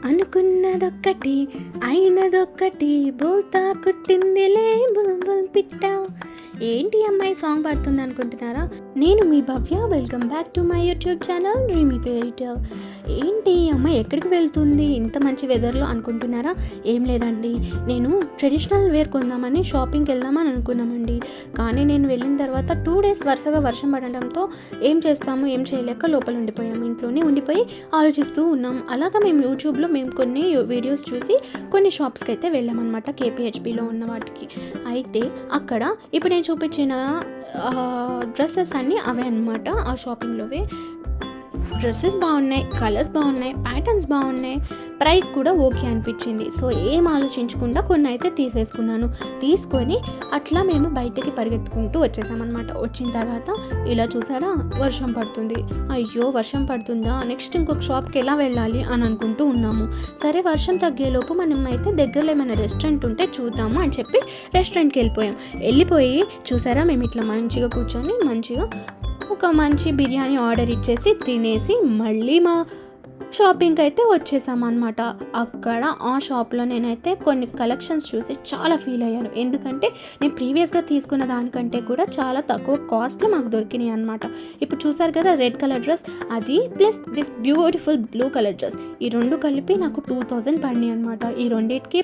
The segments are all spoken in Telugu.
అనుకున్నదొక్కటి అయినదొక్కటి బోల్తా కుట్టిందిలే బుల్బుల్ పిట్ట. ఏంటి అమ్మాయి సాంగ్ పాడుతుంది అనుకుంటున్నారా? నేను మీ Bhavya. Welcome back to my YouTube channel dreamy fairy tale. ఏంటి అమ్మాయి ఎక్కడికి వెళ్తుంది ఇంత మంచి వెదర్లో అనుకుంటున్నారా? ఏం లేదండి, నేను ట్రెడిషనల్ వేర్ కొందామని షాపింగ్కి వెళ్దామని అనుకున్నామండి. కానీ నేను వెళ్ళిన తర్వాత 2 days వరుసగా వర్షం పడడంతో ఏం చేస్తాము ఏం చేయలేక లోపల ఉండిపోయాము. ఇంట్లోనే ఉండిపోయి ఆలోచిస్తూ ఉన్నాం. అలాగా మేము యూట్యూబ్లో కొన్ని వీడియోస్ చూసి కొన్ని షాప్స్కి అయితే వెళ్ళామన్నమాట, కేపీహెచ్బిలో ఉన్న వాటికి. అయితే అక్కడ ఇప్పుడు నేను చూపించిన డ్రెస్సెస్ అన్నీ అవే అన్నమాట. ఆ షాపింగ్లోవే డ్రెస్సెస్ బాగున్నాయి, కలర్స్ బాగున్నాయి, ప్యాటర్న్స్ బాగున్నాయి, ప్రైస్ కూడా ఓకే అనిపించింది. సో ఏం ఆలోచించకుండా కొన్ని అయితే తీసేసుకున్నాను. తీసుకొని అట్లా మేము బయటకి పరిగెత్తుకుంటూ వచ్చేసామన్నమాట. వచ్చిన తర్వాత ఇలా చూసారా, వర్షం పడుతుంది. అయ్యో వర్షం పడుతుందా, నెక్స్ట్ ఇంకొక షాప్కి ఎలా వెళ్ళాలి అని అనుకుంటూ ఉన్నాము. సరే వర్షం తగ్గేలోపు మనం అయితే దగ్గరలో ఏమైనా రెస్టారెంట్ ఉంటే చూద్దాము అని చెప్పి రెస్టారెంట్కి వెళ్ళిపోయి చూసారా, మేము ఇట్లా మంచిగా కూర్చొని మంచిగా ఒక మంచి బిర్యానీ ఆర్డర్ ఇచ్చేసి తినేసి మళ్ళీ మా షాపింగ్కి అయితే వచ్చేసామన్నమాట. అక్కడ ఆ షాప్లో నేనైతే కొన్ని కలెక్షన్స్ చూసి చాలా ఫీల్ అయ్యాను. ఎందుకంటే నేను ప్రీవియస్గా తీసుకున్న దానికంటే కూడా చాలా తక్కువ కాస్ట్లో మాకు దొరికినాయి అనమాట. ఇప్పుడు చూసారు కదా, రెడ్ కలర్ డ్రెస్, అది plus this beautiful blue colour dress, ఈ రెండు కలిపి నాకు 2000 పడినాయి అనమాట. ఈ రెండింటికి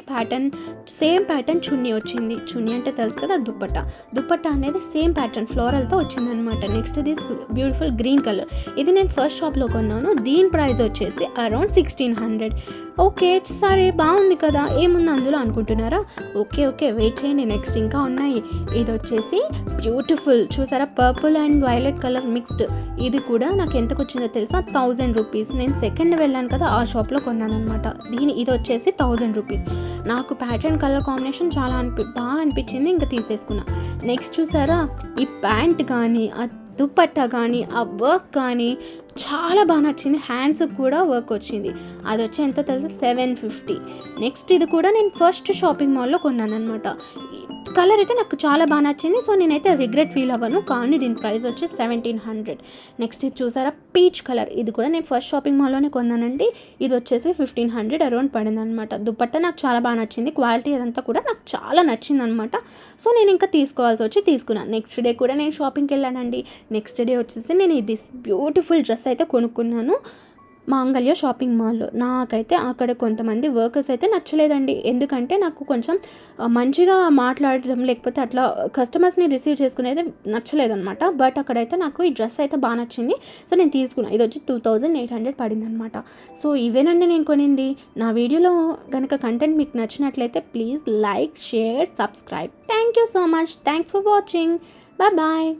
సేమ్ ప్యాటర్న్ చున్నీ వచ్చింది. చున్నీ అంటే తెలుసు కదా, దుప్పట్టా అనేది సేమ్ ప్యాటర్న్ ఫ్లోరల్తో వచ్చిందనమాట. Next this beautiful green colour, ఇది నేను ఫస్ట్ షాప్లో కొన్నాను. దీని ప్రైస్ వచ్చేసి అరౌండ్ 1600. ఓకే సరే బాగుంది కదా, ఏముంది అందులో అనుకుంటున్నారా? ఓకే వెయిట్ చేయండి, నెక్స్ట్ ఇంకా ఉన్నాయి. ఇది వచ్చేసి బ్యూటిఫుల్ చూసారా, purple and violet colour mixed. ఇది కూడా నాకు ఎంతకు వచ్చిందో తెలుసా, 1000 రూపీస్. నేను సెకండ్ వెళ్ళాను కదా, ఆ షాప్లో కొన్నాను అనమాట. ఇది వచ్చేసి 1000 రూపీస్. నాకు ప్యాటర్న్ కలర్ కాంబినేషన్ చాలా బాగా అనిపించింది, ఇంకా తీసేసుకున్నా. నెక్స్ట్ చూసారా, ఈ ప్యాంట్ కానీ ఆ దుపట్టా కానీ ఆ వర్క్ కానీ చాలా బాగా నచ్చింది. హ్యాండ్స్ కూడా వర్క్ వచ్చింది. అది వచ్చి ఎంత తెలుసు, 750. నెక్స్ట్ ఇది కూడా నేను ఫస్ట్ షాపింగ్ మాల్లో కొన్నాను అనమాట. కలర్ అయితే నాకు చాలా బాగా నచ్చింది. సో నేనైతే రిగ్రెట్ ఫీల్ అవ్వను. కానీ దీని ప్రైస్ వచ్చి 1700. నెక్స్ట్ ఇది చూసారా, పీచ్ కలర్, ఇది కూడా నేను ఫస్ట్ షాపింగ్ మాల్లోనే కొన్నానండి. ఇది వచ్చేసి 1500 అరౌండ్ పడింది అనమాట. దుపట్టా నాకు చాలా బాగా నచ్చింది, క్వాలిటీ అదంతా కూడా నాకు చాలా నచ్చింది అనమాట. సో నేను ఇంకా తీసుకోవాల్సి వచ్చి తీసుకున్నాను. నెక్స్ట్ డే కూడా నేను షాపింగ్కి వెళ్ళానండి. నెక్స్ట్ డే వచ్చేసి నేను ఇది బ్యూటిఫుల్ డ్రెస్ అయితే కొనుక్కున్నాను మాంగళ్య షాపింగ్ మాల్లో. నాకైతే అక్కడ కొంతమంది వర్కర్స్ అయితే నచ్చలేదండి. ఎందుకంటే నాకు కొంచెం మంచిగా మాట్లాడడం లేకపోతే అట్లా కస్టమర్స్ని రిసీవ్ చేసుకునేది నచ్చలేదన్నమాట. బట్ అక్కడైతే నాకు ఈ డ్రెస్ అయితే బాగా నచ్చింది. సో నేను తీసుకున్నాను. ఇది వచ్చి 2800 పడింది అనమాట. సో ఇవేనండి నేను కొనింది. నా వీడియోలో కనుక కంటెంట్ మీకు నచ్చినట్లయితే please like, share, subscribe. Thank you so much. Thanks for watching. Bye.